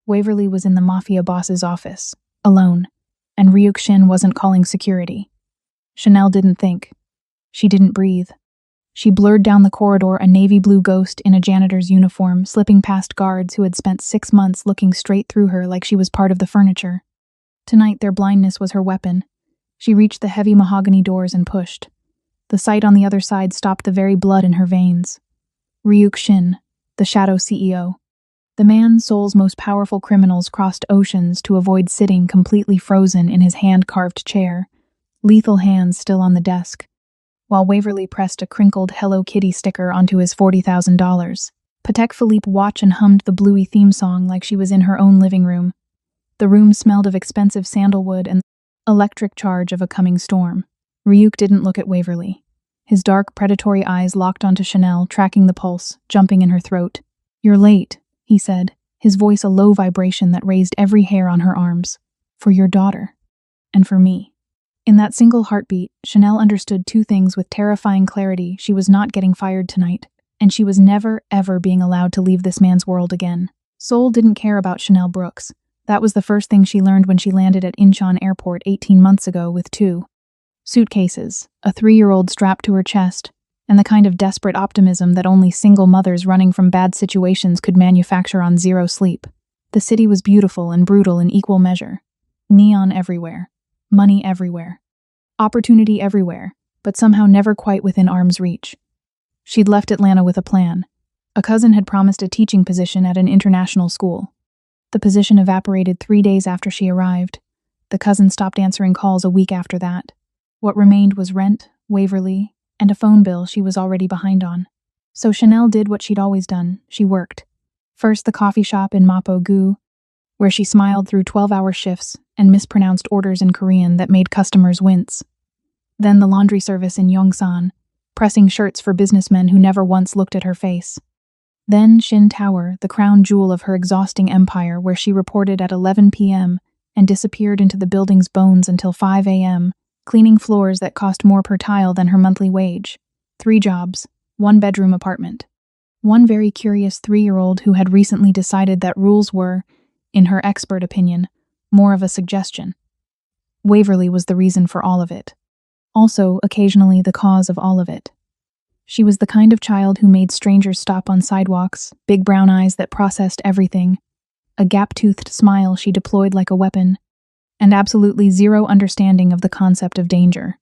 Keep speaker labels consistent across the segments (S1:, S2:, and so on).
S1: Waverly was in the Mafia boss's office, alone, and Ryuk Shin wasn't calling security. Chanel didn't think. She didn't breathe. She blurred down the corridor, a navy blue ghost in a janitor's uniform, slipping past guards who had spent 6 months looking straight through her like she was part of the furniture. Tonight, their blindness was her weapon. She reached the heavy mahogany doors and pushed. The sight on the other side stopped the very blood in her veins. Ryuk Shin, the Shadow CEO. The man Seoul's most powerful criminals crossed oceans to avoid sitting completely frozen in his hand-carved chair, lethal hands still on the desk, while Waverly pressed a crinkled Hello Kitty sticker onto his $40,000. Patek Philippe watched and hummed the Bluey theme song like she was in her own living room. The room smelled of expensive sandalwood and the electric charge of a coming storm. Ryuk didn't look at Waverly. His dark, predatory eyes locked onto Chanel, tracking the pulse, jumping in her throat. "You're late," he said, his voice a low vibration that raised every hair on her arms. "For your daughter. And for me." In that single heartbeat, Chanel understood two things with terrifying clarity. She was not getting fired tonight, and she was never, ever being allowed to leave this man's world again. Seoul didn't care about Chanel Brooks. That was the first thing she learned when she landed at Incheon Airport 18 months ago with 2 suitcases, a 3-year-old strapped to her chest, and the kind of desperate optimism that only single mothers running from bad situations could manufacture on zero sleep. The city was beautiful and brutal in equal measure. Neon everywhere. Money everywhere. Opportunity everywhere, but somehow never quite within arm's reach. She'd left Atlanta with a plan. A cousin had promised a teaching position at an international school. The position evaporated 3 days after she arrived. The cousin stopped answering calls a week after that. What remained was rent, Waverly, and a phone bill she was already behind on. So Chanel did what she'd always done. She worked. First the coffee shop in Mapo-gu, where she smiled through 12-hour shifts and mispronounced orders in Korean that made customers wince. Then the laundry service in Yongsan, pressing shirts for businessmen who never once looked at her face. Then Shin Tower, the crown jewel of her exhausting empire, where she reported at 11 p.m. and disappeared into the building's bones until 5 a.m., cleaning floors that cost more per tile than her monthly wage. 3 jobs, 1-bedroom apartment. One very curious 3-year-old who had recently decided that rules were, in her expert opinion, more of a suggestion. Waverly was the reason for all of it. Also, occasionally, the cause of all of it. She was the kind of child who made strangers stop on sidewalks, big brown eyes that processed everything, a gap-toothed smile she deployed like a weapon, and absolutely zero understanding of the concept of danger.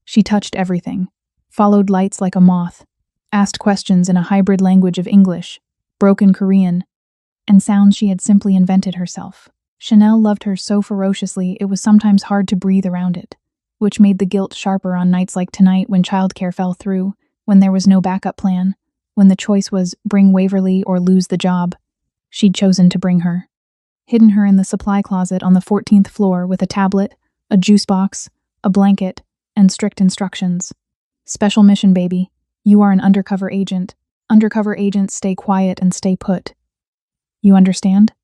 S1: She touched everything, followed lights like a moth, asked questions in a hybrid language of English, broken Korean, and sounds she had simply invented herself. Chanel loved her so ferociously it was sometimes hard to breathe around it, which made the guilt sharper on nights like tonight when childcare fell through, when there was no backup plan, when the choice was bring Waverly or lose the job. She'd chosen to bring her. Hidden her in the supply closet on the 14th floor with a tablet, a juice box, a blanket, and strict instructions. "Special mission, baby. You are an undercover agent. Undercover agents stay quiet and stay put. You understand?"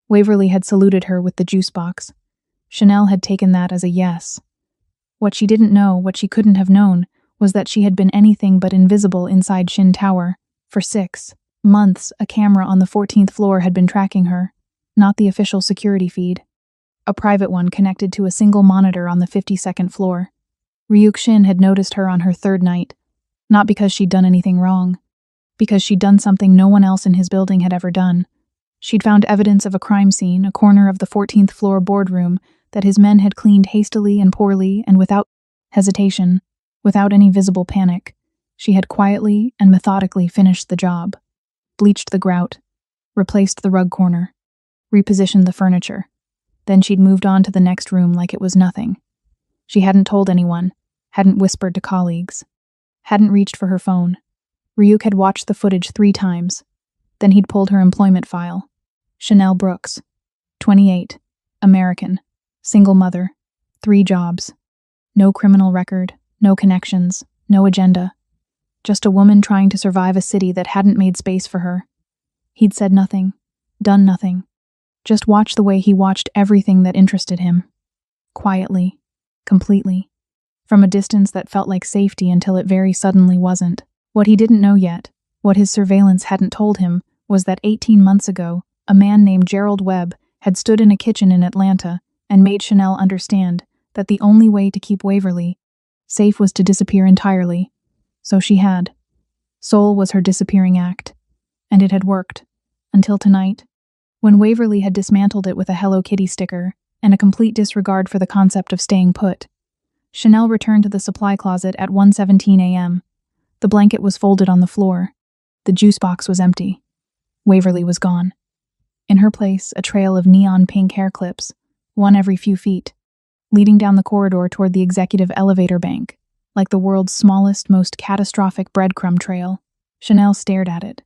S1: Waverly had saluted her with the juice box. Chanel had taken that as a yes. What she didn't know, what she couldn't have known, was that she had been anything but invisible inside Shin Tower. For 6 months, a camera on the 14th floor had been tracking her, not the official security feed. A private one connected to a single monitor on the 52nd floor. Ryuk Shin had noticed her on her 3rd night, not because she'd done anything wrong, because she'd done something no one else in his building had ever done. She'd found evidence of a crime scene, a corner of the 14th floor boardroom, that his men had cleaned hastily and poorly and without hesitation, without any visible panic. She had quietly and methodically finished the job, bleached the grout, replaced the rug corner, repositioned the furniture. Then she'd moved on to the next room like it was nothing. She hadn't told anyone, hadn't whispered to colleagues, hadn't reached for her phone. Ryuk had watched the footage 3 times. Then he'd pulled her employment file. Chanel Brooks, 28, American, single mother, 3 jobs. No criminal record, no connections, no agenda. Just a woman trying to survive a city that hadn't made space for her. He'd said nothing, done nothing. Just watched the way he watched everything that interested him. Quietly, completely. From a distance that felt like safety until it very suddenly wasn't. What he didn't know yet, what his surveillance hadn't told him, was that 18 months ago, A man named Gerald Webb had stood in a kitchen in Atlanta and made Chanel understand that the only way to keep Waverly safe was to disappear entirely. So she had. Soul was her disappearing act. And it had worked. Until tonight, when Waverly had dismantled it with a Hello Kitty sticker and a complete disregard for the concept of staying put. Chanel returned to the supply closet at 1:17 a.m. The blanket was folded on the floor. The juice box was empty. Waverly was gone. In her place, a trail of neon pink hair clips, one every few feet, leading down the corridor toward the executive elevator bank, like the world's smallest, most catastrophic breadcrumb trail. Chanel stared at it.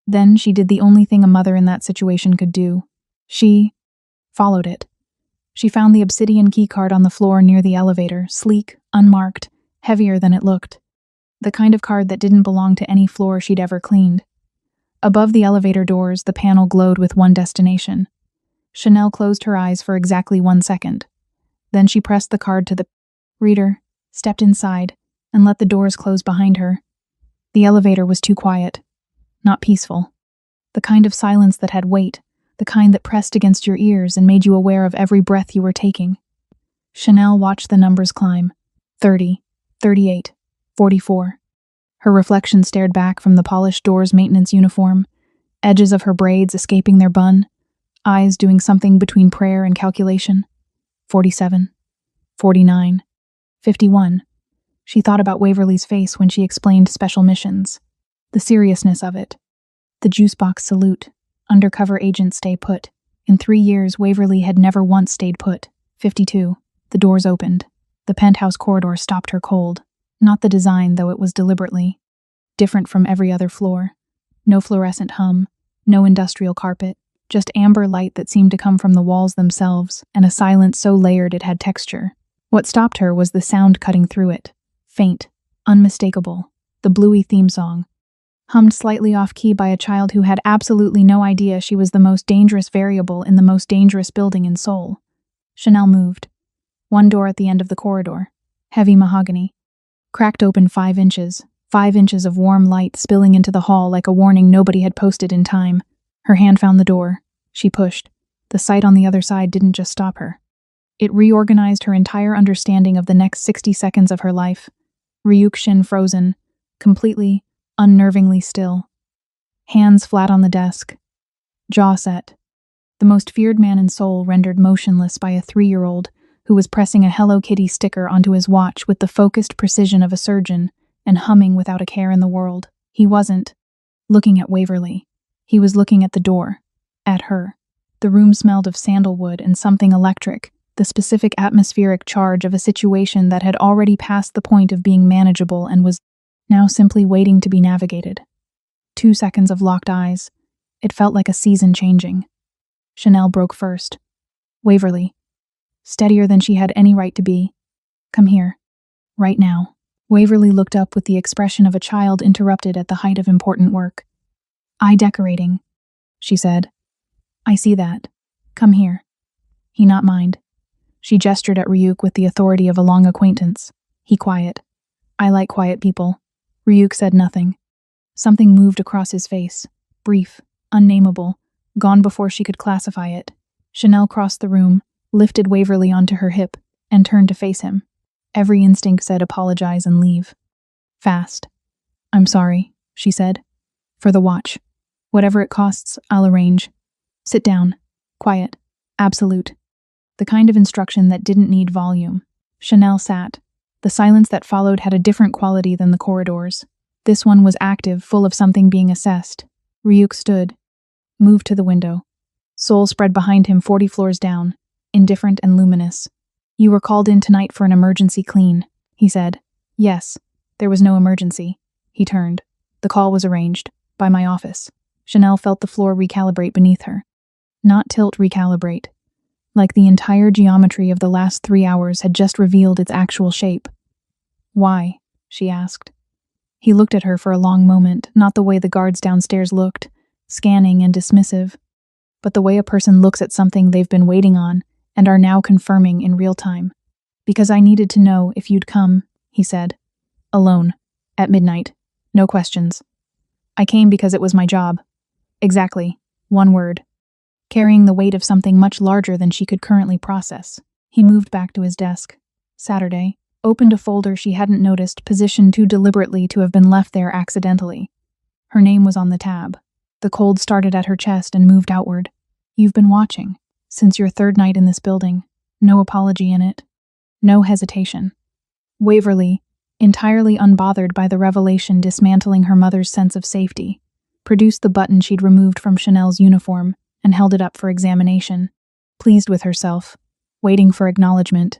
S1: Then she did the only thing a mother in that situation could do. She followed it. She found the obsidian keycard on the floor near the elevator, sleek, unmarked, heavier than it looked. The kind of card that didn't belong to any floor she'd ever cleaned. Above the elevator doors, the panel glowed with one destination. Chanel closed her eyes for exactly 1 second. Then she pressed the card to the reader, stepped inside, and let the doors close behind her. The elevator was too quiet. Not peaceful. The kind of silence that had weight, the kind that pressed against your ears and made you aware of every breath you were taking. Chanel watched the numbers climb. 30, 38, 44. Her reflection stared back from the polished door's maintenance uniform, edges of her braids escaping their bun, eyes doing something between prayer and calculation. 47, 49, 51. She thought about Waverly's face when she explained special missions. The seriousness of it. The juice box salute. Undercover agent stay put. In 3 years, Waverly had never once stayed put. 52. The doors opened. The penthouse corridor stopped her cold. Not the design, though it was deliberately. Different from every other floor. No fluorescent hum. No industrial carpet. Just amber light that seemed to come from the walls themselves, and a silence so layered it had texture. What stopped her was the sound cutting through it. Faint. Unmistakable. The Bluey theme song. Hummed slightly off-key by a child who had absolutely no idea she was the most dangerous variable in the most dangerous building in Seoul. Chanel moved. One door at the end of the corridor. Heavy mahogany. Cracked open 5 inches. 5 inches of warm light spilling into the hall like a warning nobody had posted in time. Her hand found the door. She pushed. The sight on the other side didn't just stop her. It reorganized her entire understanding of the next 60 seconds of her life. Ryuk-shin frozen, completely, unnervingly still. Hands flat on the desk. Jaw set. The most feared man in Seoul rendered motionless by a 3-year-old who was pressing a Hello Kitty sticker onto his watch with the focused precision of a surgeon and humming without a care in the world. He wasn't looking at Waverly. He was looking at the door. At her. The room smelled of sandalwood and something electric, the specific atmospheric charge of a situation that had already passed the point of being manageable and was now simply waiting to be navigated. 2 seconds of locked eyes. It felt like a season changing. Chanel broke first. Waverly. Steadier than she had any right to be. Come here. Right now. Waverly looked up with the expression of a child interrupted at the height of important work. Eye decorating, she said. I see that. Come here. He not mind. She gestured at Ryuk with the authority of a long acquaintance. He quiet. I like quiet people. Ryuk said nothing. Something moved across his face. Brief, unnameable, gone before she could classify it. Chanel crossed the room, lifted Waverly onto her hip, and turned to face him. Every instinct said apologize and leave. Fast. I'm sorry, she said. For the watch. Whatever it costs, I'll arrange. Sit down. Quiet. Absolute. The kind of instruction that didn't need volume. Chanel sat. The silence that followed had a different quality than the corridors. This one was active, full of something being assessed. Ryuk stood. Moved to the window. Seoul spread behind him 40 floors down. Indifferent and luminous. You were called in tonight for an emergency clean, he said. Yes. There was no emergency. He turned. The call was arranged. By my office. Chanel felt the floor recalibrate beneath her. Not tilt, recalibrate. Like the entire geometry of the last 3 hours had just revealed its actual shape. Why? She asked. He looked at her for a long moment, not the way the guards downstairs looked, scanning and dismissive, but the way a person looks at something they've been waiting on and are now confirming in real time. Because I needed to know if you'd come, he said. Alone. At midnight. No questions. I came because it was my job. Exactly. One word. carrying the weight of something much larger than she could currently process. He moved back to his desk. Saturday, opened a folder she hadn't noticed, positioned too deliberately to have been left there accidentally. Her name was on the tab. The cold started at her chest and moved outward. You've been watching. Since your third night in this building. No apology in it. No hesitation. Waverly, entirely unbothered by the revelation dismantling her mother's sense of safety, produced the button she'd removed from Chanel's uniform and held it up for examination, pleased with herself, waiting for acknowledgement.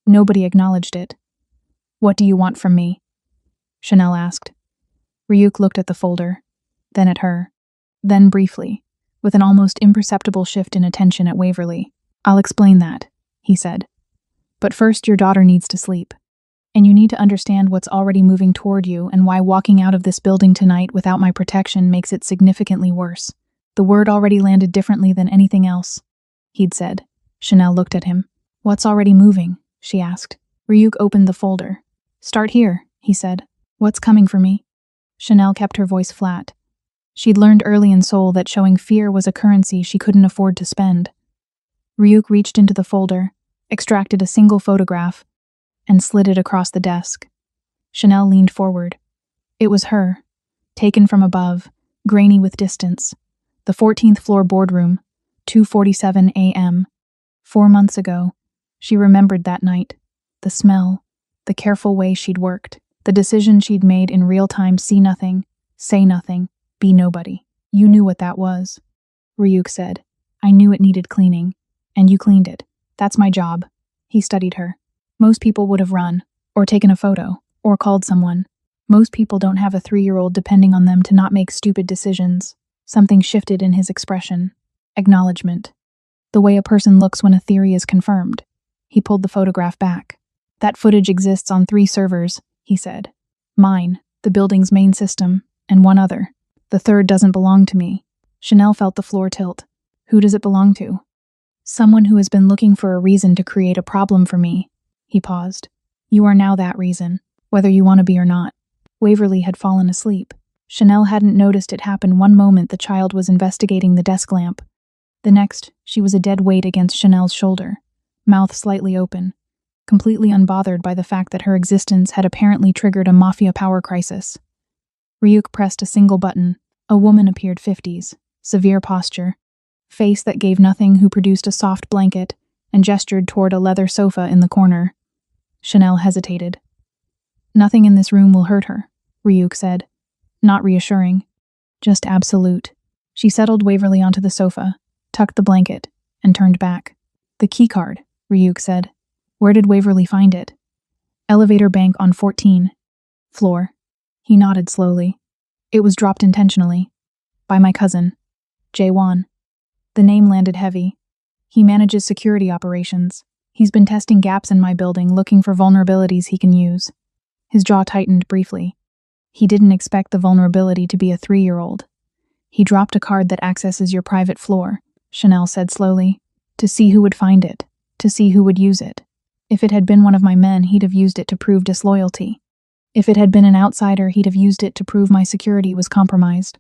S1: Nobody acknowledged it. What do you want from me? Chanel asked. Ryuk looked at the folder, then at her, then briefly, with an almost imperceptible shift in attention at Waverly. I'll explain that, he said. But first your daughter needs to sleep. And you need to understand what's already moving toward you and why walking out of this building tonight without my protection makes it significantly worse. The word already landed differently than anything else, he'd said. Chanel looked at him. What's already moving? She asked. Ryuk opened the folder. Start here, he said. What's coming for me? Chanel kept her voice flat. She'd learned early in Seoul that showing fear was a currency she couldn't afford to spend. Ryuk reached into the folder, extracted a single photograph, and slid it across the desk. Chanel leaned forward. It was her, taken from above, grainy with distance. The 14th floor boardroom, 2:47 a.m. 4 months ago. She remembered that night. The smell, the careful way she'd worked, the decision she'd made in real time: see nothing, say nothing, be nobody. You knew what that was, Ryuk said. I knew it needed cleaning, and you cleaned it. That's my job. He studied her. Most people would have run, or taken a photo, or called someone. Most people don't have a 3-year-old depending on them to not make stupid decisions. Something shifted in his expression. Acknowledgement. The way a person looks when a theory is confirmed. He pulled the photograph back. That footage exists on 3 servers, he said. Mine, the building's main system, and one other. The third doesn't belong to me. Chanel felt the floor tilt. Who does it belong to? Someone who has been looking for a reason to create a problem for me. He paused. You are now that reason, whether you want to be or not. Waverly had fallen asleep. Chanel hadn't noticed it happen. One moment the child was investigating the desk lamp. The next, she was a dead weight against Chanel's shoulder, mouth slightly open, completely unbothered by the fact that her existence had apparently triggered a Mafia power crisis. Ryuk pressed a single button. A woman appeared, 50s, severe posture, face that gave nothing, who produced a soft blanket and gestured toward a leather sofa in the corner. Chanel hesitated. Nothing in this room will hurt her, Ryuk said. Not reassuring, just absolute. She settled Waverly onto the sofa, tucked the blanket, and turned back. The keycard, Ryuk said. Where did Waverly find it? Elevator bank on 14th floor. He nodded slowly. It was dropped intentionally. By my cousin, Jae-won. The name landed heavy. He manages security operations. He's been testing gaps in my building, looking for vulnerabilities he can use. His jaw tightened briefly. He didn't expect the vulnerability to be a 3-year-old. He dropped a card that accesses your private floor, Chanel said slowly, to see who would find it, to see who would use it. If it had been one of my men, he'd have used it to prove disloyalty. If it had been an outsider, he'd have used it to prove my security was compromised.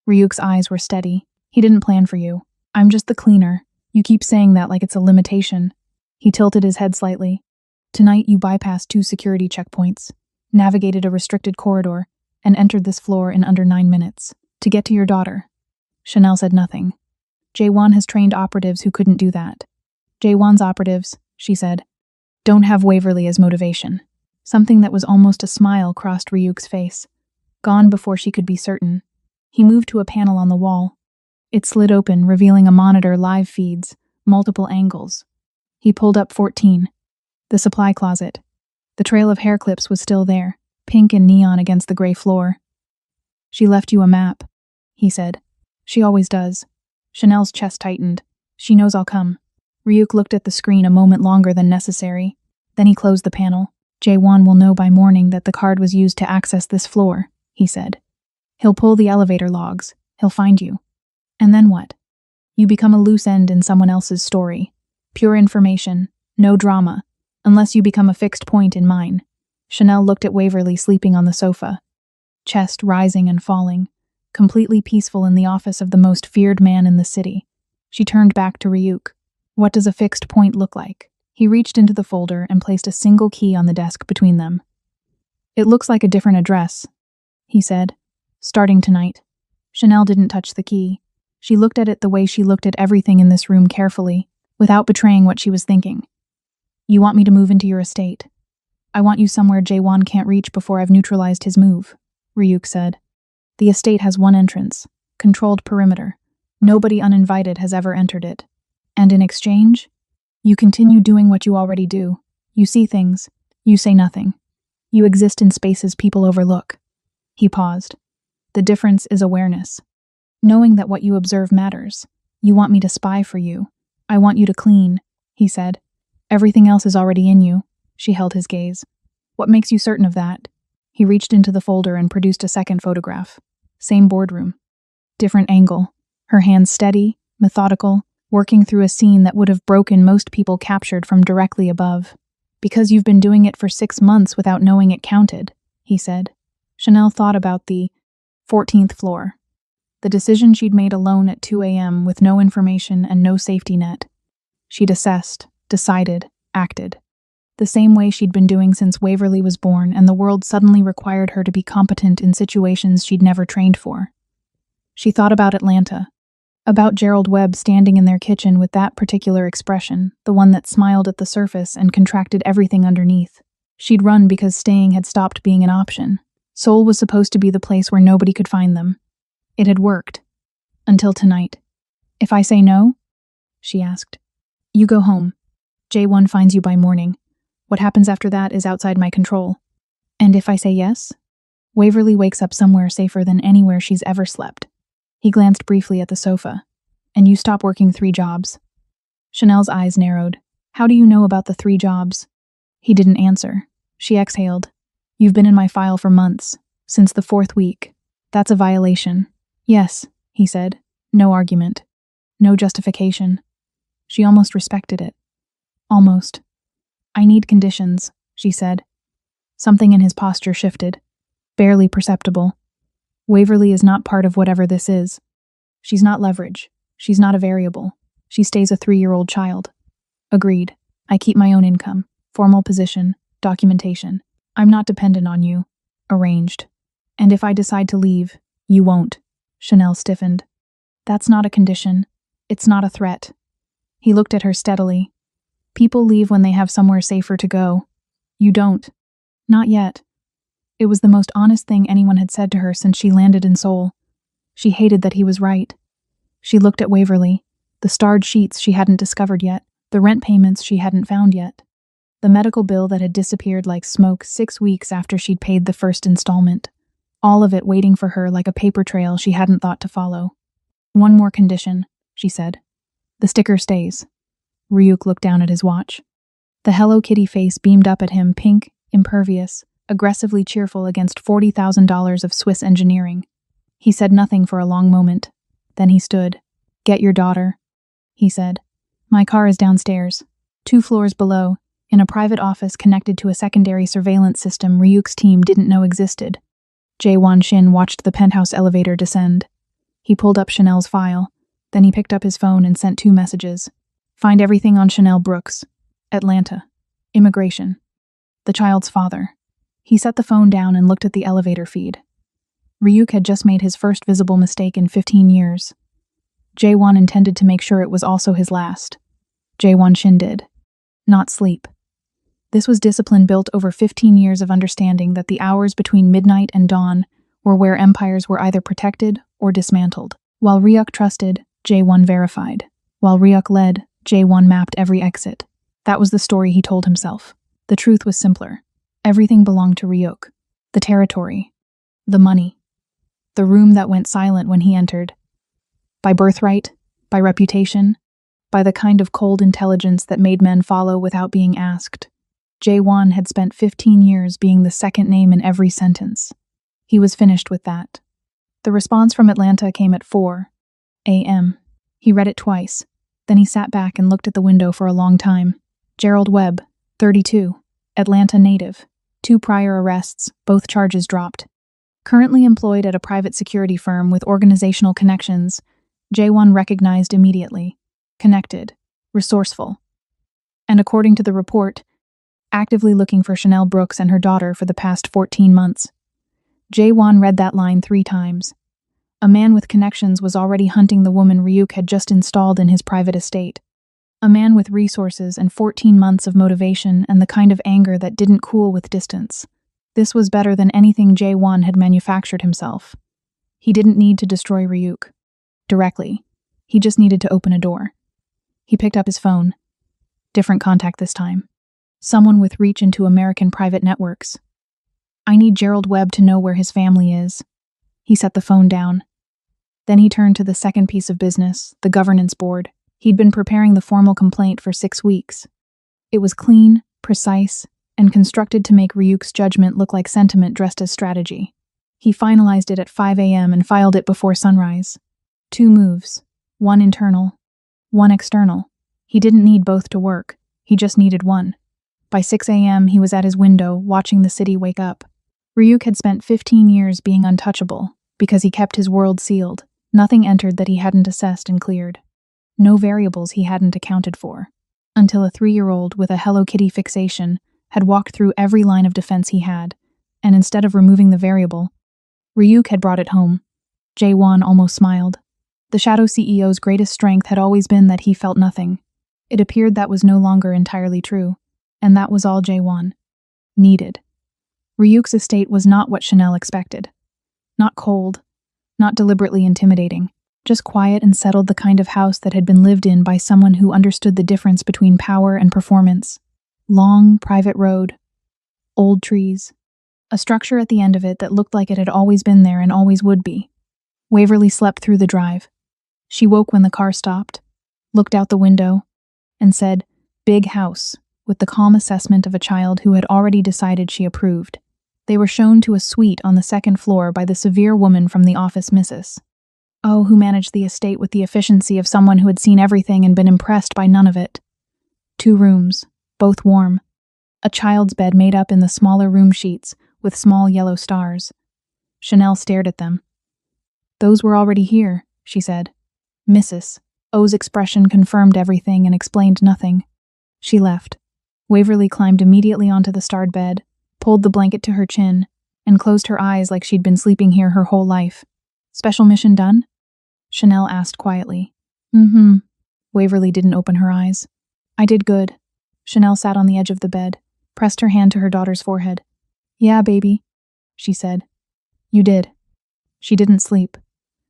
S1: Ryuk's eyes were steady. He didn't plan for you. I'm just the cleaner. You keep saying that like it's a limitation. He tilted his head slightly. Tonight you bypassed 2 security checkpoints, navigated a restricted corridor, and entered this floor in under 9 minutes. To get to your daughter. Chanel said nothing. Jae-won has trained operatives who couldn't do that. Jae-won's operatives, she said, don't have Waverly as motivation. Something that was almost a smile crossed Ryuk's face, gone before she could be certain. He moved to a panel on the wall. It slid open, revealing a monitor, live feeds, multiple angles. He pulled up 14. The supply closet. The trail of hair clips was still there, pink and neon against the gray floor. She left you a map, he said. She always does. Chanel's chest tightened. She knows I'll come. Ryuk looked at the screen a moment longer than necessary. Then he closed the panel. Jae-won will know by morning that the card was used to access this floor, he said. He'll pull the elevator logs. He'll find you. And then what? You become a loose end in someone else's story. Pure information, no drama, unless you become a fixed point in mine. Chanel looked at Waverly sleeping on the sofa, chest rising and falling, completely peaceful in the office of the most feared man in the city. She turned back to Ryuk. What does a fixed point look like? He reached into the folder and placed a single key on the desk between them. It looks like a different address, he said. Starting tonight. Chanel didn't touch the key. She looked at it the way she looked at everything in this room carefully, without betraying what she was thinking. You want me to move into your estate? I want you somewhere Jaewon can't reach before I've neutralized his move, Ryuk said. The estate has one entrance, controlled perimeter. Nobody uninvited has ever entered it. And in exchange, you continue doing what you already do. You see things. You say nothing. You exist in spaces people overlook. He paused. The difference is awareness. Knowing that what you observe matters. You want me to spy for you. I want you to clean, he said. Everything else is already in you. She held his gaze. What makes you certain of that? He reached into the folder and produced a second photograph. Same boardroom. Different angle. Her hands steady, methodical, working through a scene that would have broken most people captured from directly above. Because you've been doing it for 6 months without knowing it counted, he said. Chanel thought about the 14th floor. The decision she'd made alone at 2 a.m. with no information and no safety net. She'd assessed, decided, acted. The same way she'd been doing since Waverly was born, and the world suddenly required her to be competent in situations she'd never trained for. She thought about Atlanta. About Gerald Webb standing in their kitchen with that particular expression, the one that smiled at the surface and contracted everything underneath. She'd run because staying had stopped being an option. Seoul was supposed to be the place where nobody could find them. It had worked. Until tonight. If I say no? She asked. You go home. J1 finds you by morning. What happens after that is outside my control. And if I say yes? Waverly wakes up somewhere safer than anywhere she's ever slept. He glanced briefly at the sofa. And you stop working 3 jobs. Chanel's eyes narrowed. How do you know about the 3 jobs? He didn't answer. She exhaled. You've been in my file for months. Since the 4th week. That's a violation. Yes, he said. No argument. No justification. She almost respected it. Almost. I need conditions, she said. Something in his posture shifted. Barely perceptible. Waverly is not part of whatever this is. She's not leverage. She's not a variable. She stays a 3-year-old child. Agreed. I keep my own income. Formal position. Documentation. I'm not dependent on you. Arranged. And if I decide to leave, you won't. Chanel stiffened. That's not a condition. It's not a threat. He looked at her steadily. People leave when they have somewhere safer to go. You don't. Not yet. It was the most honest thing anyone had said to her since she landed in Seoul. She hated that he was right. She looked at Waverly, the starred sheets she hadn't discovered yet, the rent payments she hadn't found yet, the medical bill that had disappeared like smoke 6 weeks after she'd paid the first installment. All of it waiting for her like a paper trail she hadn't thought to follow. One more condition, she said. The sticker stays. Ryuk looked down at his watch. The Hello Kitty face beamed up at him, pink, impervious, aggressively cheerful against $40,000 of Swiss engineering. He said nothing for a long moment. Then he stood. Get your daughter, he said. My car is downstairs, 2 floors below, in a private office connected to a secondary surveillance system Ryuk's team didn't know existed. Jae-won Shin watched the penthouse elevator descend. He pulled up Chanel's file. Then he picked up his phone and sent 2 messages. Find everything on Chanel Brooks. Atlanta. Immigration. The child's father. He set the phone down and looked at the elevator feed. Ryuk had just made his first visible mistake in 15 years. Jae-won intended to make sure it was also his last. Jae-won Shin did. Not sleep. This was discipline built over 15 years of understanding that the hours between midnight and dawn were where empires were either protected or dismantled. While Ryuk trusted, Jae-won verified. While Ryuk led, Jae-won mapped every exit. That was the story he told himself. The truth was simpler. Everything belonged to Ryuk. The territory. The money. The room that went silent when he entered. By birthright, by reputation, by the kind of cold intelligence that made men follow without being asked. Jae-won had spent 15 years being the second name in every sentence. He was finished with that. The response from Atlanta came at 4 a.m. He read it twice. Then he sat back and looked at the window for a long time. Gerald Webb, 32, Atlanta native. 2 prior arrests, both charges dropped. Currently employed at a private security firm with organizational connections, Jae-won recognized immediately. connected, resourceful, and according to the report, actively looking for Chanel Brooks and her daughter for the past 14 months. Jae-won read that line 3 times. A man with connections was already hunting the woman Ryuk had just installed in his private estate. A man with resources and 14 months of motivation and the kind of anger that didn't cool with distance. This was better than anything Jae-won had manufactured himself. He didn't need to destroy Ryuk directly. He just needed to open a door. He picked up his phone. Different contact this time. Someone with reach into American private networks. I need Gerald Webb to know where his family is. He set the phone down. Then he turned to the second piece of business, the governance board. He'd been preparing the formal complaint for 6 weeks. It was clean, precise, and constructed to make Ryuk's judgment look like sentiment dressed as strategy. He finalized it at 5 a.m. and filed it before sunrise. 2 moves, 1 internal, 1 external. He didn't need both to work, he just needed one. By 6 a.m., he was at his window, watching the city wake up. Ryuk had spent 15 years being untouchable, because he kept his world sealed. Nothing entered that he hadn't assessed and cleared. No variables he hadn't accounted for. Until a 3-year-old with a Hello Kitty fixation had walked through every line of defense he had, and instead of removing the variable, Ryuk had brought it home. Jae-won almost smiled. The Shadow CEO's greatest strength had always been that he felt nothing. It appeared that was no longer entirely true, and that was all Jae-won needed. Ryuk's estate was not what Chanel expected. Not cold, not deliberately intimidating, just quiet and settled, the kind of house that had been lived in by someone who understood the difference between power and performance. Long, private road, old trees, a structure at the end of it that looked like it had always been there and always would be. Waverly slept through the drive. She woke when the car stopped, looked out the window, and said, "Big house," with the calm assessment of a child who had already decided she approved. They were shown to a suite on the 2nd floor by the severe woman from the office, Mrs. O, who managed the estate with the efficiency of someone who had seen everything and been impressed by none of it. 2 rooms, both warm. A child's bed made up in the smaller room sheets with small yellow stars. Chanel stared at them. "Those were already here," she said. Mrs. O's expression confirmed everything and explained nothing. She left. Waverly climbed immediately onto the starred bed, pulled the blanket to her chin, and closed her eyes like she'd been sleeping here her whole life. "Special mission done?" Chanel asked quietly. "Mm-hmm." Waverly didn't open her eyes. "I did good." Chanel sat on the edge of the bed, pressed her hand to her daughter's forehead. "Yeah, baby," she said. "You did." She didn't sleep.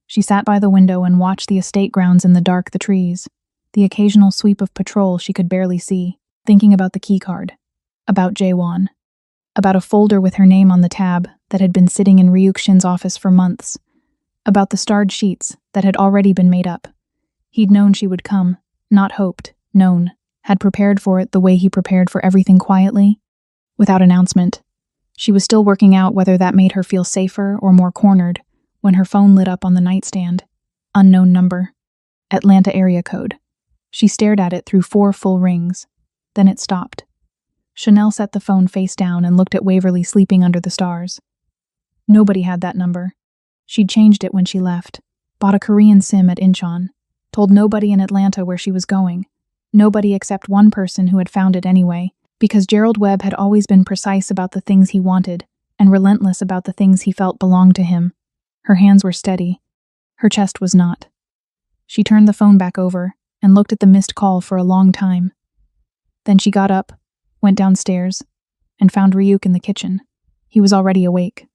S1: She sat by the window and watched the estate grounds in the dark, the trees, the occasional sweep of patrol she could barely see, thinking about the keycard, about Jae-won, about a folder with her name on the tab that had been sitting in Ryuk Shin's office for months, about the starred sheets that had already been made up. He'd known she would come, not hoped, known, had prepared for it the way he prepared for everything quietly, without announcement. She was still working out whether that made her feel safer or more cornered when her phone lit up on the nightstand. Unknown number. Atlanta area code. She stared at it through 4 full rings. Then it stopped. Chanel set the phone face down and looked at Waverly sleeping under the stars. Nobody had that number. She'd changed it when she left, bought a Korean SIM at Incheon, told nobody in Atlanta where she was going. Nobody except one person who had found it anyway, because Gerald Webb had always been precise about the things he wanted and relentless about the things he felt belonged to him. Her hands were steady. Her chest was not. She turned the phone back over and looked at the missed call for a long time. Then she got up, went downstairs, and found Ryuk in the kitchen. He was already awake.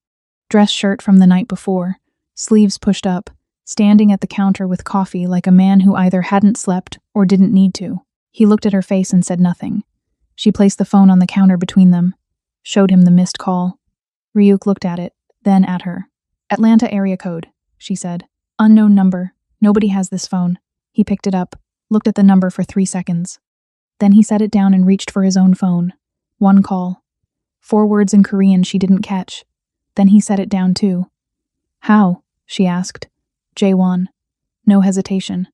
S1: Dress shirt from the night before, sleeves pushed up, standing at the counter with coffee like a man who either hadn't slept or didn't need to. He looked at her face and said nothing. She placed the phone on the counter between them, showed him the missed call. Ryuk looked at it, then at her. "Atlanta area code," she said. "Unknown number. Nobody has this phone." He picked it up, looked at the number for 3 seconds. Then he set it down and reached for his own phone. 1 call. 4 words in Korean she didn't catch. Then he set it down too. "How?" she asked. "Jae-won." No hesitation.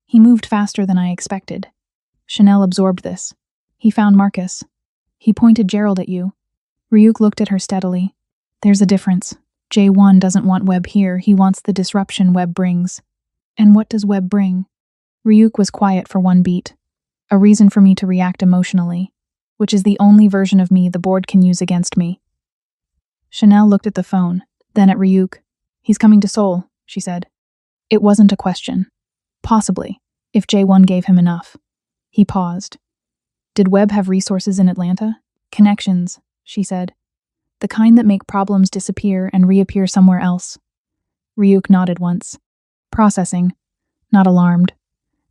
S1: He moved faster than I expected. Chanel absorbed this. "He found Marcus. He pointed Gerald at you." Ryuk looked at her steadily. "There's a difference. Jae-won doesn't want Webb here, he wants the disruption Webb brings." "And what does Webb bring?" Ryuk was quiet for one beat. A reason for me to react emotionally, which is the only version of me the board can use against me. Chanel looked at the phone, then at Ryuk. He's coming to Seoul, she said. It wasn't a question. Possibly, if J1 gave him enough. He paused. Did Webb have resources in Atlanta? Connections, she said. The kind that make problems disappear and reappear somewhere else. Ryuk nodded once. Processing. Not alarmed.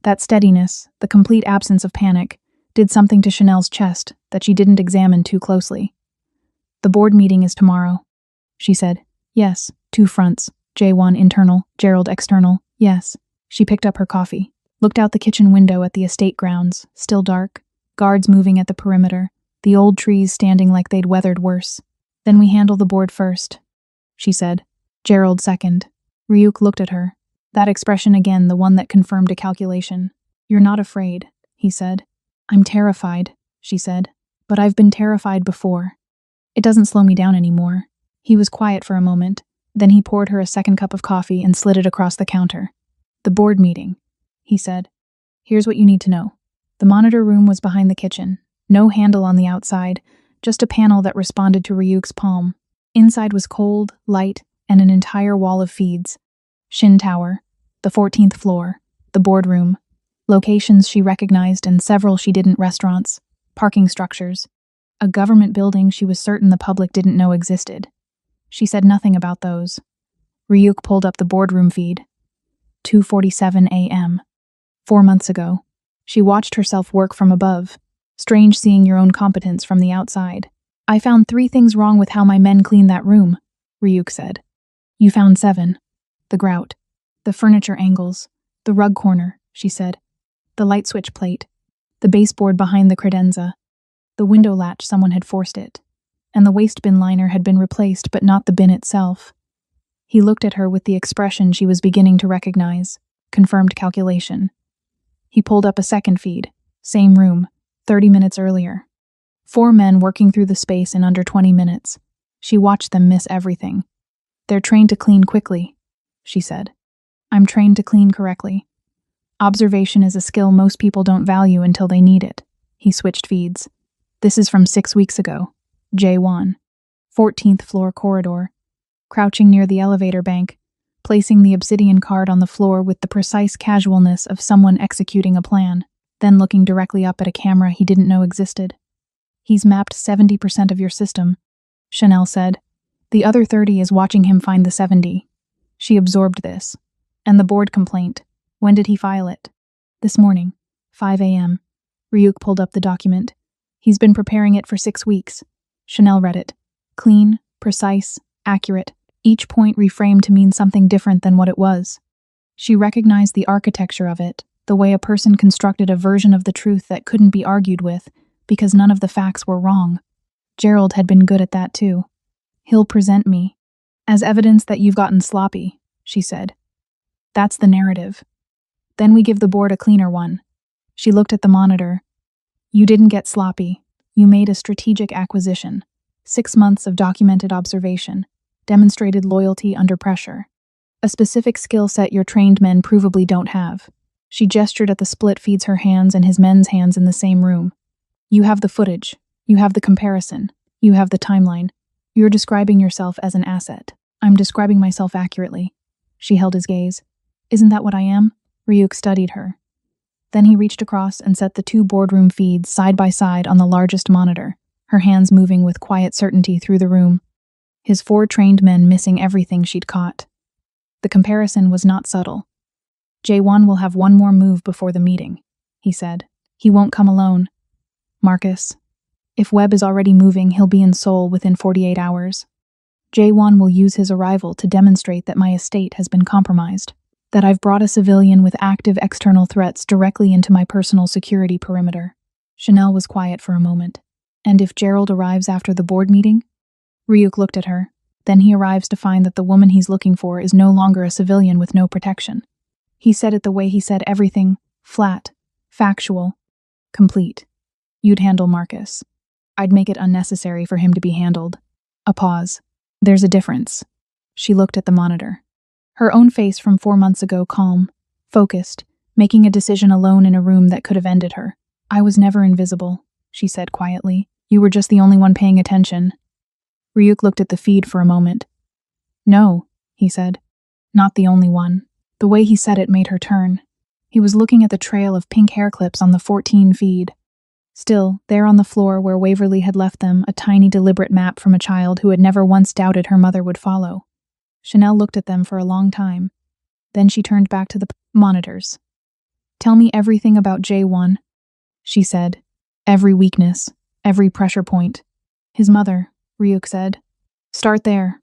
S1: That steadiness, the complete absence of panic, did something to Chanel's chest that she didn't examine too closely. The board meeting is tomorrow, she said. Yes, 2 fronts. J1 internal, Gerald external. Yes. She picked up her coffee, looked out the kitchen window at the estate grounds, still dark, guards moving at the perimeter, the old trees standing like they'd weathered worse. Then we handle the board first, she said. Gerald second. Ryuk looked at her. That expression again, the one that confirmed a calculation. You're not afraid, he said. I'm terrified, she said. But I've been terrified before. It doesn't slow me down anymore. He was quiet for a moment. Then he poured her a second cup of coffee and slid it across the counter. The board meeting, he said. Here's what you need to know. The monitor room was behind the kitchen. No handle on the outside, just a panel that responded to Ryuk's palm. Inside was cold, light, and an entire wall of feeds. Shin Tower, the 14th floor, the boardroom. Locations she recognized and several she didn't. Restaurants, parking structures. A government building she was certain the public didn't know existed. She said nothing about those. Ryuk pulled up the boardroom feed. 2:47 a.m. 4 months ago. She watched herself work from above. Strange seeing your own competence from the outside. I found 3 things wrong with how my men cleaned that room, Ryuk said. You found 7. The grout. The furniture angles. The rug corner, she said. The light switch plate. The baseboard behind the credenza. The window latch, someone had forced it. And the waste bin liner had been replaced, but not the bin itself. He looked at her with the expression she was beginning to recognize. Confirmed calculation. He pulled up a second feed. Same room. 30 minutes earlier. 4 men working through the space in under 20 minutes. She watched them miss everything. They're trained to clean quickly, she said. I'm trained to clean correctly. Observation is a skill most people don't value until they need it. He switched feeds. This is from 6 weeks ago. J1. 14th floor corridor. Crouching near the elevator bank, placing the obsidian card on the floor with the precise casualness of someone executing a plan, then looking directly up at a camera he didn't know existed. He's mapped 70% of your system, Chanel said. The other 30 is watching him find the 70. She absorbed this. And the board complaint. When did he file it? This morning, 5 a.m. Ryuk pulled up the document. He's been preparing it for 6 weeks. Chanel read it. Clean, precise, accurate, each point reframed to mean something different than what it was. She recognized the architecture of it, the way a person constructed a version of the truth that couldn't be argued with, because none of the facts were wrong. Gerald had been good at that too. He'll present me as evidence that you've gotten sloppy, she said. That's the narrative. Then we give the board a cleaner one. She looked at the monitor. You didn't get sloppy. You made a strategic acquisition. 6 months of documented observation. Demonstrated loyalty under pressure. A specific skill set your trained men provably don't have. She gestured at the split feeds her hands and his men's hands in the same room. You have the footage. You have the comparison. You have the timeline. You're describing yourself as an asset. I'm describing myself accurately. She held his gaze. Isn't that what I am? Ryuk studied her. Then he reached across and set the 2 boardroom feeds side by side on the largest monitor, her hands moving with quiet certainty through the room. His 4 trained men missing everything she'd caught. The comparison was not subtle. J1 will have one more move before the meeting, he said. He won't come alone. Marcus. If Webb is already moving, he'll be in Seoul within 48 hours. J1 will use his arrival to demonstrate that my estate has been compromised, that I've brought a civilian with active external threats directly into my personal security perimeter. Chanel was quiet for a moment. And if Gerald arrives after the board meeting? Ryuk looked at her. Then he arrives to find that the woman he's looking for is no longer a civilian with no protection. He said it the way he said everything, flat, factual, complete. You'd handle Marcus. I'd make it unnecessary for him to be handled. A pause. There's a difference. She looked at the monitor. Her own face from 4 months ago calm, focused, making a decision alone in a room that could have ended her. I was never invisible, she said quietly. You were just the only one paying attention. Ryuk looked at the feed for a moment. No, he said. Not the only one. The way he said it made her turn. He was looking at the trail of pink hair clips on the 14 feed. Still, there on the floor where Waverly had left them, a tiny deliberate map from a child who had never once doubted her mother would follow. Chanel looked at them for a long time. Then she turned back to the monitors. Tell me everything about J1, she said. Every weakness, every pressure point. His mother, Ryuk said. Start there.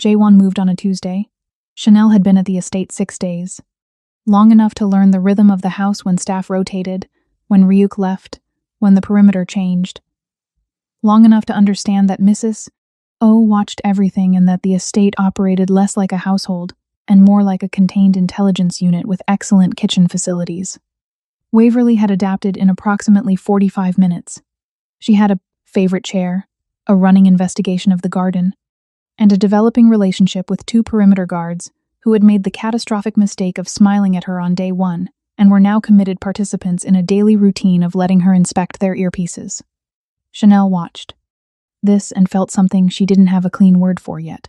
S1: J1 moved on a Tuesday. Chanel had been at the estate 6 days. Long enough to learn the rhythm of the house when staff rotated, when Ryuk left, when the perimeter changed. Long enough to understand that Mrs. O watched everything and that the estate operated less like a household and more like a contained intelligence unit with excellent kitchen facilities. Waverly had adapted in approximately 45 minutes. She had a favorite chair, a running investigation of the garden, and a developing relationship with 2 perimeter guards who had made the catastrophic mistake of smiling at her on day 1 and were now committed participants in a daily routine of letting her inspect their earpieces. Chanel watched this and felt something she didn't have a clean word for yet.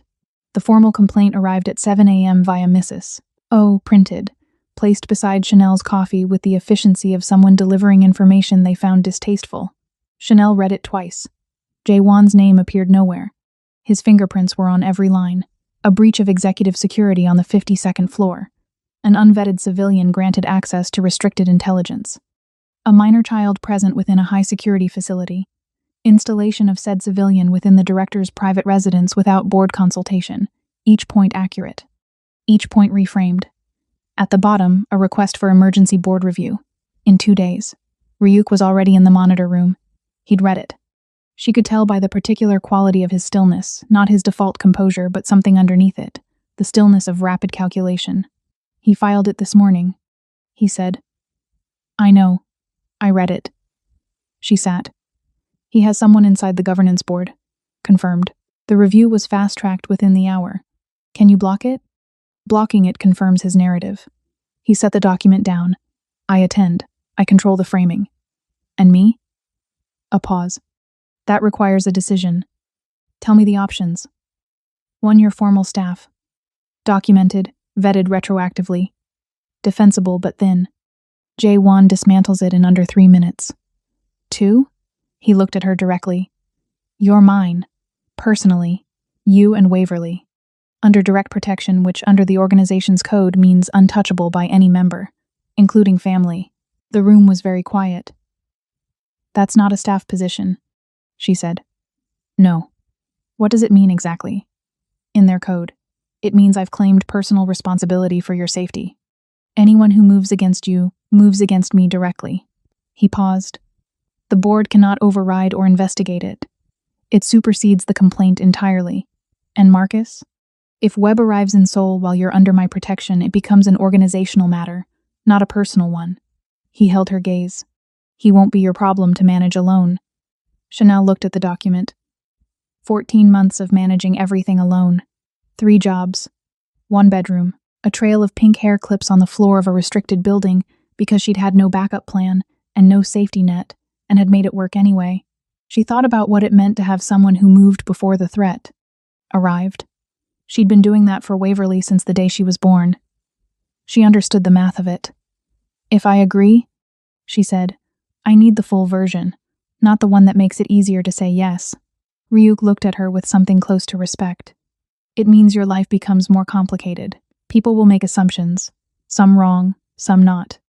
S1: The formal complaint arrived at 7 a.m. via Mrs. O, printed, placed beside Chanel's coffee with the efficiency of someone delivering information they found distasteful. Chanel read it twice. Jaewon's name appeared nowhere. His fingerprints were on every line. A breach of executive security on the 52nd floor. An unvetted civilian granted access to restricted intelligence. A minor child present within a high-security facility. Installation of said civilian within the director's private residence without board consultation. Each point accurate. Each point reframed. At the bottom, a request for emergency board review. In 2 days. Ryuk was already in the monitor room. He'd read it. She could tell by the particular quality of his stillness, not his default composure, but something underneath it, the stillness of rapid calculation. He filed it this morning, he said. I know. I read it. She sat. He has someone inside the governance board. Confirmed. The review was fast-tracked within the hour. Can you block it? Blocking it confirms his narrative. He set the document down. I attend. I control the framing. And me? A pause. That requires a decision. Tell me the options. 1 year formal staff. Documented, vetted retroactively. Defensible but thin. Jaewon dismantles it in under 3 minutes. 2? He looked at her directly. You're mine. Personally. You and Waverly. Under direct protection, which under the organization's code means untouchable by any member, including family. The room was very quiet. That's not a staff position, she said. No. What does it mean exactly? In their code, it means I've claimed personal responsibility for your safety. Anyone who moves against you moves against me directly. He paused. The board cannot override or investigate it. It supersedes the complaint entirely. And Marcus? If Webb arrives in Seoul while you're under my protection, it becomes an organizational matter, not a personal one. He held her gaze. He won't be your problem to manage alone. Chanel looked at the document. 14 months of managing everything alone. 3 jobs. 1 bedroom. A trail of pink hair clips on the floor of a restricted building because she'd had no backup plan and no safety net and had made it work anyway. She thought about what it meant to have someone who moved before the threat arrived. She'd been doing that for Waverly since the day she was born. She understood the math of it. If I agree, she said, I need the full version, not the one that makes it easier to say yes. Ryuk looked at her with something close to respect. It means your life becomes more complicated. People will make assumptions, some wrong, some not.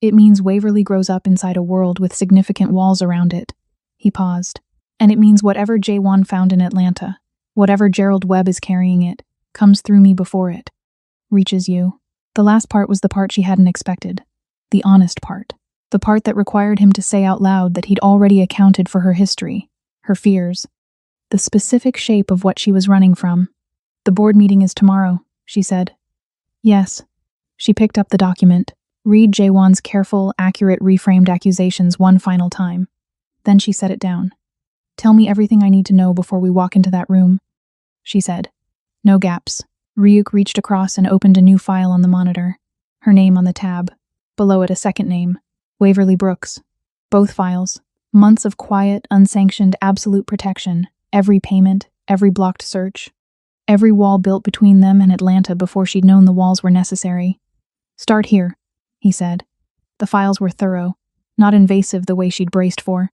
S1: It means Waverly grows up inside a world with significant walls around it. He paused. And it means whatever Jaewon found in Atlanta, whatever Gerald Webb is carrying it, comes through me before it. Reaches you. The last part was the part she hadn't expected. The honest part. The part that required him to say out loud that he'd already accounted for her history, her fears, the specific shape of what she was running from. The board meeting is tomorrow, she said. Yes. She picked up the document. Read Jaewon's careful, accurate, reframed accusations one final time. Then she set it down. Tell me everything I need to know before we walk into that room, she said. No gaps. Ryuk reached across and opened a new file on the monitor. Her name on the tab. Below it, a second name, Waverly Brooks. Both files. Months of quiet, unsanctioned, absolute protection. Every payment, every blocked search. Every wall built between them and Atlanta before she'd known the walls were necessary. Start here, he said. The files were thorough, not invasive the way she'd braced for.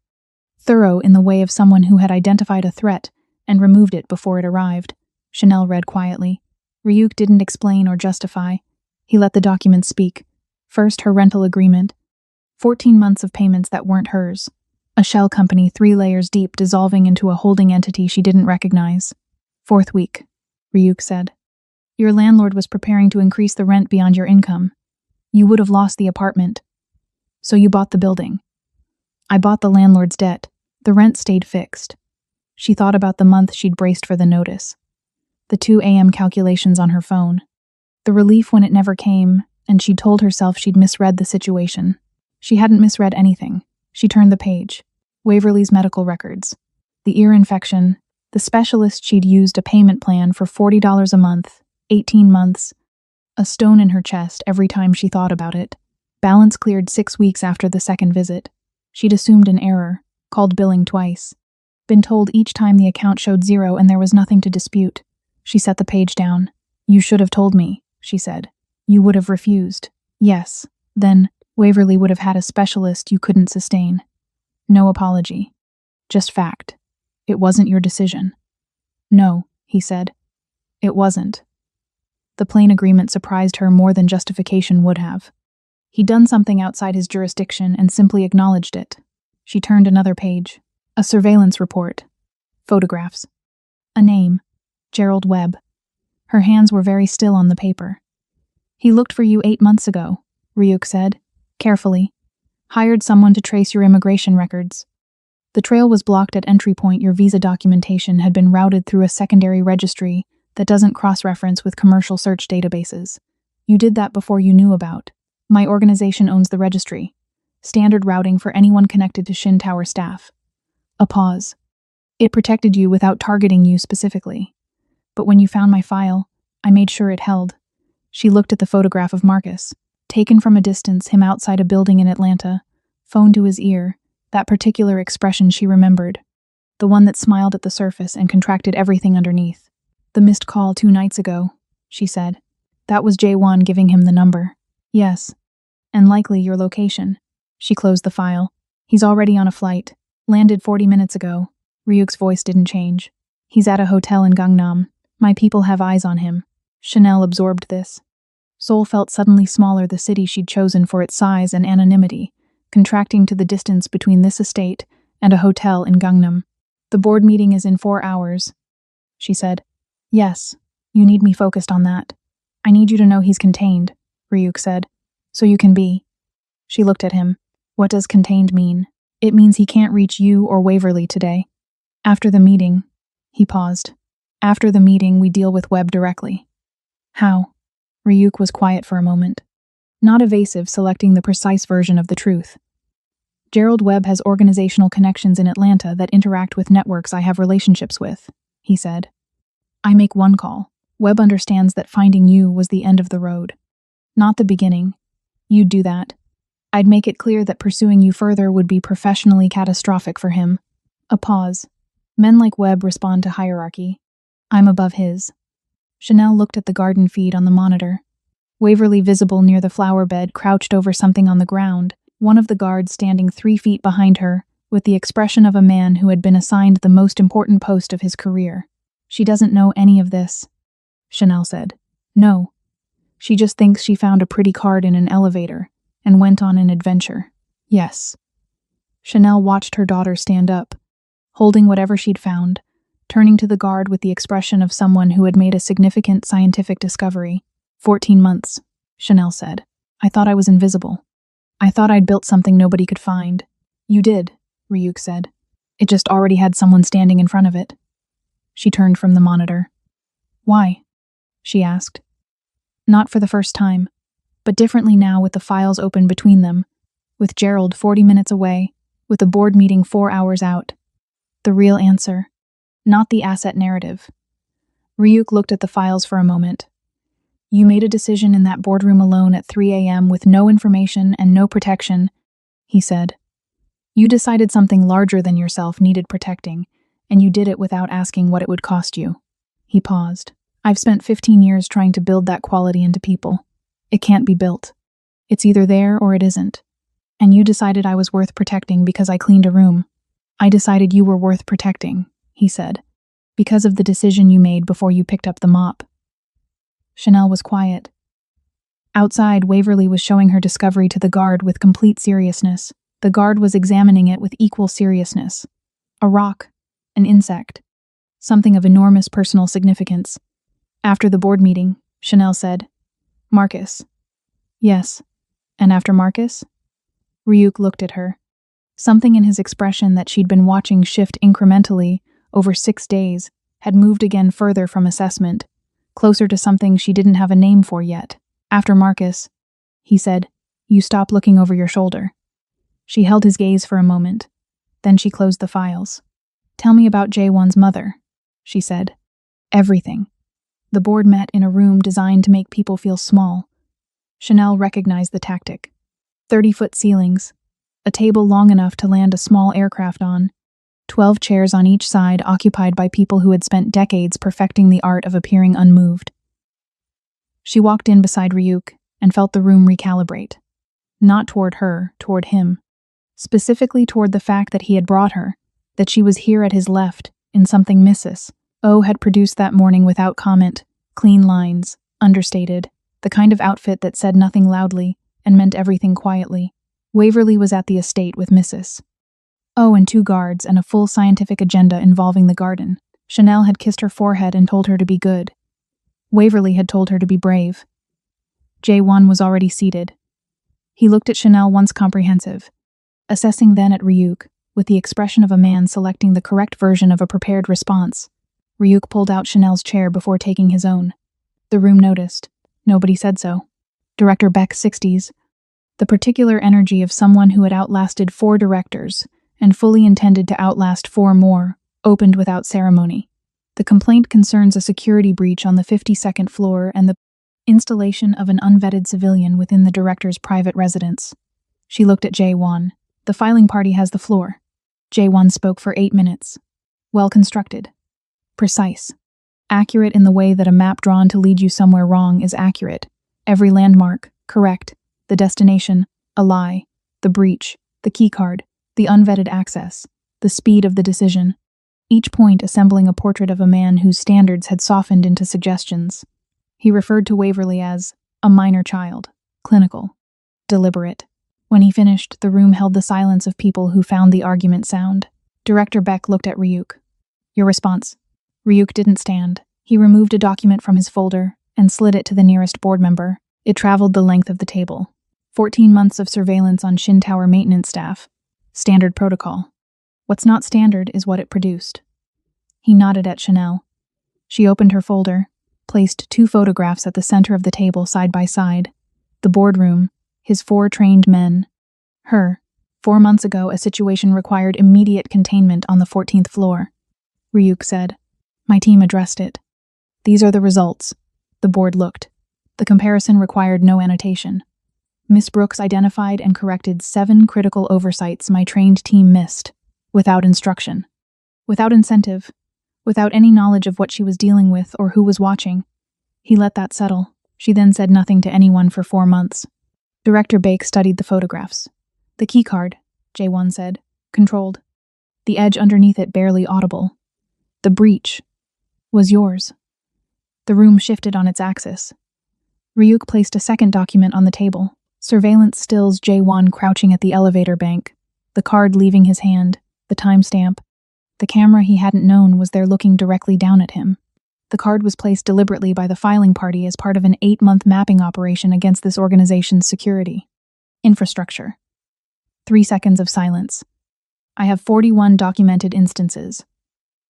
S1: Thorough in the way of someone who had identified a threat and removed it before it arrived. Chanel read quietly. Ryuk didn't explain or justify. He let the documents speak. First, her rental agreement. 14 months of payments that weren't hers. A shell company 3 layers deep dissolving into a holding entity she didn't recognize. 4th week, Ryuk said. Your landlord was preparing to increase the rent beyond your income. You would have lost the apartment. So you bought the building. I bought the landlord's debt. The rent stayed fixed. She thought about the month she'd braced for the notice. The 2 a.m. calculations on her phone. The relief when it never came, and she'd told herself she'd misread the situation. She hadn't misread anything. She turned the page. Waverly's medical records. The ear infection. The specialist she'd used a payment plan for $40 a month, 18 months. A stone in her chest every time she thought about it. Balance cleared 6 weeks after the second visit. She'd assumed an error, called billing twice. Been told each time the account showed 0 and there was nothing to dispute. She set the page down. You should have told me, she said. You would have refused. Yes. Then, Waverly would have had a specialist you couldn't sustain. No apology. Just fact. It wasn't your decision. No, he said. It wasn't. The plain agreement surprised her more than justification would have. He'd done something outside his jurisdiction and simply acknowledged it. She turned another page. A surveillance report. Photographs. A name. Gerald Webb. Her hands were very still on the paper. He looked for you 8 months ago, Ryuk said, carefully. Hired someone to trace your immigration records. The trail was blocked at entry point. Your visa documentation had been routed through a secondary registry that doesn't cross-reference with commercial search databases. You did that before you knew about. My organization owns the registry. Standard routing for anyone connected to Shin Tower staff. A pause. It protected you without targeting you specifically. But when you found my file, I made sure it held. She looked at the photograph of Marcus, taken from a distance, him outside a building in Atlanta, phone to his ear, that particular expression she remembered, the one that smiled at the surface and contracted everything underneath. The missed call 2 nights ago, she said. That was J1 giving him the number. Yes. And likely your location. She closed the file. He's already on a flight. Landed 40 minutes ago. Ryuk's voice didn't change. He's at a hotel in Gangnam. My people have eyes on him. Chanel absorbed this. Seoul felt suddenly smaller, the city she'd chosen for its size and anonymity, contracting to the distance between this estate and a hotel in Gangnam. The board meeting is in 4 hours, she said. Yes, you need me focused on that. I need you to know he's contained, Ryuk said. So you can be. She looked at him. What does contained mean? It means he can't reach you or Waverly today. After the meeting, he paused. After the meeting, we deal with Webb directly. How? Ryuk was quiet for a moment. Not evasive, selecting the precise version of the truth. Gerald Webb has organizational connections in Atlanta that interact with networks I have relationships with, he said. I make one call. Webb understands that finding you was the end of the road. Not the beginning. You'd do that. I'd make it clear that pursuing you further would be professionally catastrophic for him. A pause. Men like Webb respond to hierarchy. I'm above his. Chanel looked at the garden feed on the monitor. Waverly, visible near the flower bed, crouched over something on the ground, one of the guards standing 3 feet behind her, with the expression of a man who had been assigned the most important post of his career. She doesn't know any of this, Chanel said. No. She just thinks she found a pretty card in an elevator and went on an adventure. Yes. Chanel watched her daughter stand up, holding whatever she'd found, turning to the guard with the expression of someone who had made a significant scientific discovery. 14 months, Chanel said. I thought I was invisible. I thought I'd built something nobody could find. You did, Ryuk said. It just already had someone standing in front of it. She turned from the monitor. Why? She asked. Not for the first time, but differently now, with the files open between them, with Gerald 40 minutes away, with the board meeting 4 hours out. The real answer, not the asset narrative. Ryuk looked at the files for a moment. You made a decision in that boardroom alone at 3 a.m. with no information and no protection, he said. You decided something larger than yourself needed protecting, and you did it without asking what it would cost you. He paused. I've spent 15 years trying to build that quality into people. It can't be built. It's either there or it isn't. And you decided I was worth protecting because I cleaned a room. I decided you were worth protecting, he said, because of the decision you made before you picked up the mop. Chanel was quiet. Outside, Waverly was showing her discovery to the guard with complete seriousness. The guard was examining it with equal seriousness. A rock, an insect, something of enormous personal significance. After the board meeting, Chanel said, Marcus. Yes. And after Marcus? Ryuk looked at her. Something in his expression that she'd been watching shift incrementally over 6 days had moved again further from assessment, closer to something she didn't have a name for yet. After Marcus, he said, you stop looking over your shoulder. She held his gaze for a moment. Then she closed the files. Tell me about J1's mother, she said. Everything. The board met in a room designed to make people feel small. Chanel recognized the tactic. 30-foot ceilings, a table long enough to land a small aircraft on, 12 chairs on each side occupied by people who had spent decades perfecting the art of appearing unmoved. She walked in beside Ryuk and felt the room recalibrate. Not toward her, toward him. Specifically toward the fact that he had brought her, that she was here at his left, in something Mrs. O had produced that morning without comment, clean lines, understated, the kind of outfit that said nothing loudly and meant everything quietly. Waverly was at the estate with Mrs. O and 2 guards and a full scientific agenda involving the garden. Chanel had kissed her forehead and told her to be good. Waverly had told her to be brave. J1 was already seated. He looked at Chanel once comprehensive, assessing then at Ryuk, with the expression of a man selecting the correct version of a prepared response. Ryuk pulled out Chanel's chair before taking his own. The room noticed. Nobody said so. Director Beck 60s. The particular energy of someone who had outlasted 4 directors and fully intended to outlast 4 more, opened without ceremony. The complaint concerns a security breach on the 52nd floor and the installation of an unvetted civilian within the director's private residence. She looked at J1. The filing party has the floor. J1 spoke for 8 minutes. Well constructed. Precise. Accurate in the way that a map drawn to lead you somewhere wrong is accurate. Every landmark, correct. The destination, a lie. The breach, the keycard, the unvetted access, the speed of the decision. Each point assembling a portrait of a man whose standards had softened into suggestions. He referred to Waverly as a minor child, clinical, deliberate. When he finished, the room held the silence of people who found the argument sound. Director Beck looked at Ryuk. Your response? Ryuk didn't stand. He removed a document from his folder and slid it to the nearest board member. It traveled the length of the table. 14 months of surveillance on Shin Tower maintenance staff. Standard protocol. What's not standard is what it produced. He nodded at Chanel. She opened her folder, placed 2 photographs at the center of the table side by side. The boardroom, his 4 trained men. Her. 4 months ago, a situation required immediate containment on the 14th floor. Ryuk said. My team addressed it. These are the results. The board looked. The comparison required no annotation. Miss Brooks identified and corrected 7 critical oversights my trained team missed, without instruction, without incentive, without any knowledge of what she was dealing with or who was watching. He let that settle. She then said nothing to anyone for 4 months. Director Bake studied the photographs. The keycard, J1 said, controlled. The edge underneath it barely audible. The breach was yours. The room shifted on its axis. Ryuk placed a second document on the table. Surveillance stills J1 crouching at the elevator bank, the card leaving his hand, the timestamp. The camera he hadn't known was there looking directly down at him. The card was placed deliberately by the filing party as part of an 8-month mapping operation against this organization's security. Infrastructure. 3 seconds of silence. I have 41 documented instances.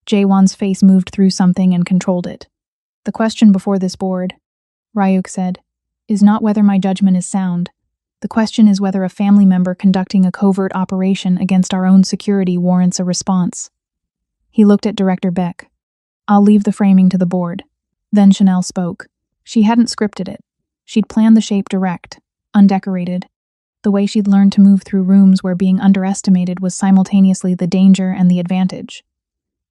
S1: J1's face moved through something and controlled it. The question before this board, Ryuk said, is not whether my judgment is sound. The question is whether a family member conducting a covert operation against our own security warrants a response. He looked at Director Beck. I'll leave the framing to the board. Then Chanel spoke. She hadn't scripted it. She'd planned the shape direct, undecorated, the way she'd learned to move through rooms where being underestimated was simultaneously the danger and the advantage.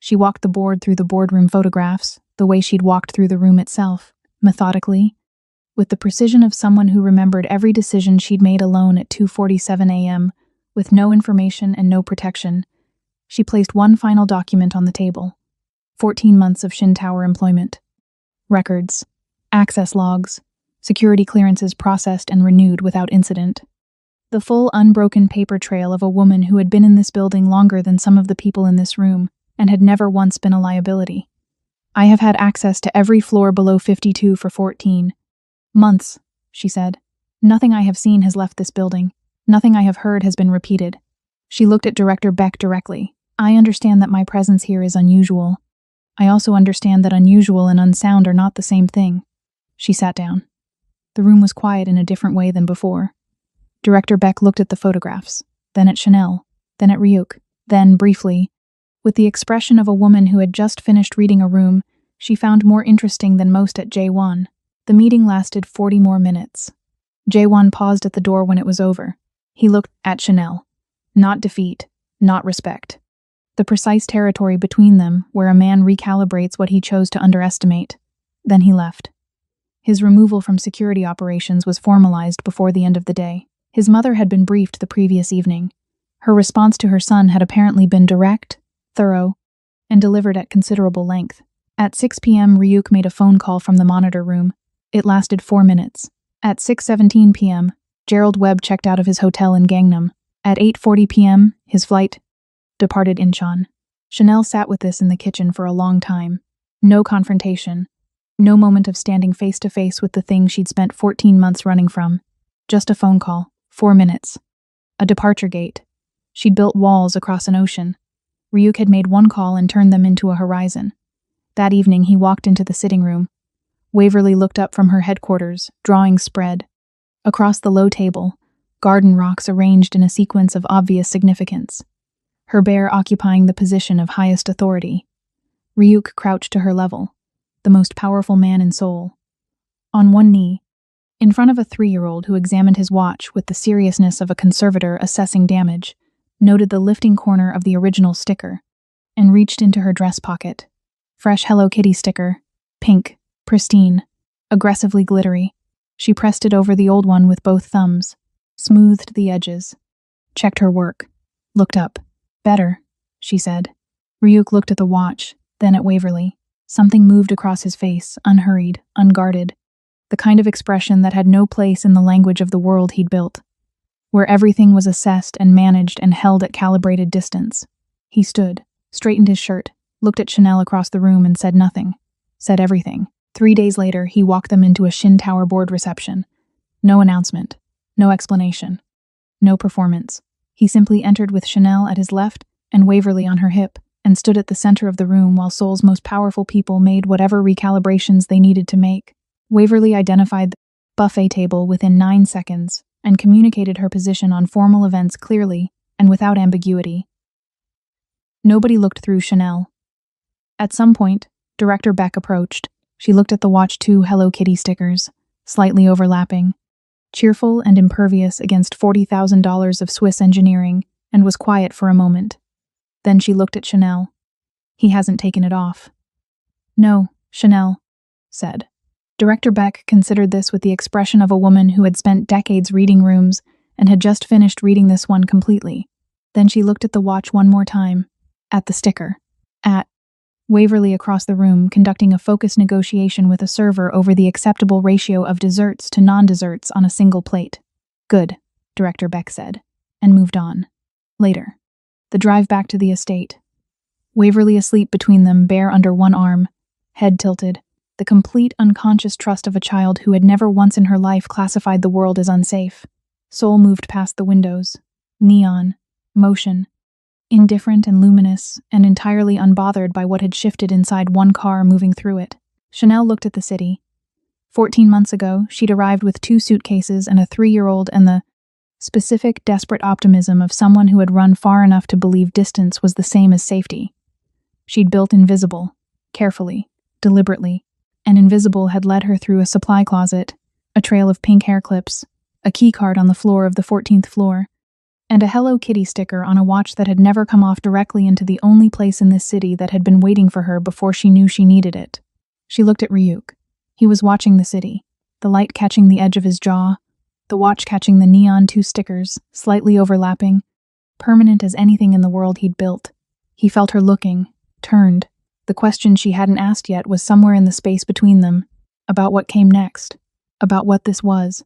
S1: She walked the board through the boardroom photographs, the way she'd walked through the room itself, methodically, with the precision of someone who remembered every decision she'd made alone at 2:47 a.m., with no information and no protection. She placed one final document on the table. 14 months of Shin Tower employment. Records. Access logs. Security clearances processed and renewed without incident. The full, unbroken paper trail of a woman who had been in this building longer than some of the people in this room, and had never once been a liability. I have had access to every floor below 52 for 14 months, she said. Nothing I have seen has left this building. Nothing I have heard has been repeated. She looked at Director Beck directly. I understand that my presence here is unusual. I also understand that unusual and unsound are not the same thing. She sat down. The room was quiet in a different way than before. Director Beck looked at the photographs, then at Chanel, then at Ryuk, then, briefly, with the expression of a woman who had just finished reading a room she found more interesting than most at J1. The meeting lasted 40 more minutes. J1 paused at the door when it was over. He looked at Chanel. Not defeat, not respect. The precise territory between them where a man recalibrates what he chose to underestimate. Then he left. His removal from security operations was formalized before the end of the day. His mother had been briefed the previous evening. Her response to her son had apparently been direct, thorough, and delivered at considerable length. At 6 p.m., Ryuk made a phone call from the monitor room. It lasted 4 minutes. At 6:17 p.m., Gerald Webb checked out of his hotel in Gangnam. At 8:40 p.m., his flight departed Incheon. Chanel sat with this in the kitchen for a long time. No confrontation. No moment of standing face to face with the thing she'd spent 14 months running from. Just a phone call. 4 minutes. A departure gate. She'd built walls across an ocean. Ryuk had made one call and turned them into a horizon. That evening he walked into the sitting room. Waverly looked up from her headquarters, drawings spread. Across the low table, garden rocks arranged in a sequence of obvious significance. Her bear occupying the position of highest authority. Ryuk crouched to her level, the most powerful man in Seoul. On one knee, in front of a 3-year-old who examined his watch with the seriousness of a conservator assessing damage, noted the lifting corner of the original sticker, and reached into her dress pocket. Fresh Hello Kitty sticker, pink, pristine, aggressively glittery. She pressed it over the old one with both thumbs, smoothed the edges, checked her work, looked up. Better, she said. Ryuk looked at the watch, then at Waverly. Something moved across his face, unhurried, unguarded. The kind of expression that had no place in the language of the world he'd built, where everything was assessed and managed and held at calibrated distance. He stood, straightened his shirt, looked at Chanel across the room and said nothing. Said everything. 3 days later, he walked them into a Shin Tower board reception. No announcement. No explanation. No performance. He simply entered with Chanel at his left and Waverly on her hip, and stood at the center of the room while Seoul's most powerful people made whatever recalibrations they needed to make. Waverly identified the buffet table within 9 seconds and communicated her position on formal events clearly and without ambiguity. Nobody looked through Chanel. At some point, Director Beck approached. She looked at the watch 2 Hello Kitty stickers, slightly overlapping, cheerful and impervious against $40,000 of Swiss engineering, and was quiet for a moment. Then she looked at Chanel. He hasn't taken it off. No, Chanel said. Director Beck considered this with the expression of a woman who had spent decades reading rooms and had just finished reading this one completely. Then she looked at the watch one more time, at the sticker, at Waverly across the room conducting a focused negotiation with a server over the acceptable ratio of desserts to non-desserts on a single plate. Good, Director Beck said, and moved on. Later. The drive back to the estate. Waverly asleep between them, bare under one arm, head tilted, the complete unconscious trust of a child who had never once in her life classified the world as unsafe. Seoul moved past the windows. Neon. Motion. Indifferent and luminous, and entirely unbothered by what had shifted inside one car moving through it. Chanel looked at the city. 14 months ago, she'd arrived with 2 suitcases and a 3-year-old and the specific, desperate optimism of someone who had run far enough to believe distance was the same as safety. She'd built invisible, carefully, deliberately, An invisible had led her through a supply closet, a trail of pink hair clips, a key card on the floor of the 14th floor, and a Hello Kitty sticker on a watch that had never come off directly into the only place in this city that had been waiting for her before she knew she needed it. She looked at Ryuk. He was watching the city, the light catching the edge of his jaw, the watch catching the neon 2 stickers, slightly overlapping, permanent as anything in the world he'd built. He felt her looking, turned. The question she hadn't asked yet was somewhere in the space between them, about what came next, about what this was,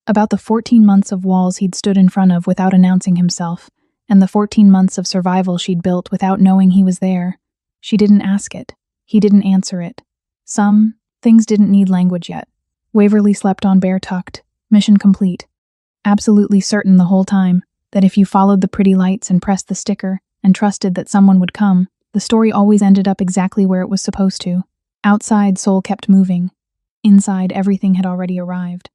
S1: about the 14 months of walls he'd stood in front of without announcing himself, and the 14 months of survival she'd built without knowing he was there. She didn't ask it. He didn't answer it. Some things didn't need language yet. Waverly slept on bare-tucked, mission complete. Absolutely certain the whole time that if you followed the pretty lights and pressed the sticker and trusted that someone would come, the story always ended up exactly where it was supposed to. Outside, Soul kept moving. Inside, everything had already arrived.